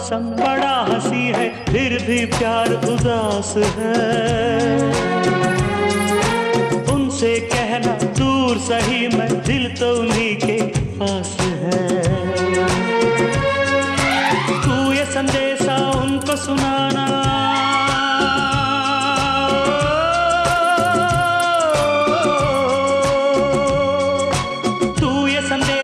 मौसम बड़ा हंसी है, फिर भी प्यार उदास है। उनसे कहना दूर सही मैं, दिल तो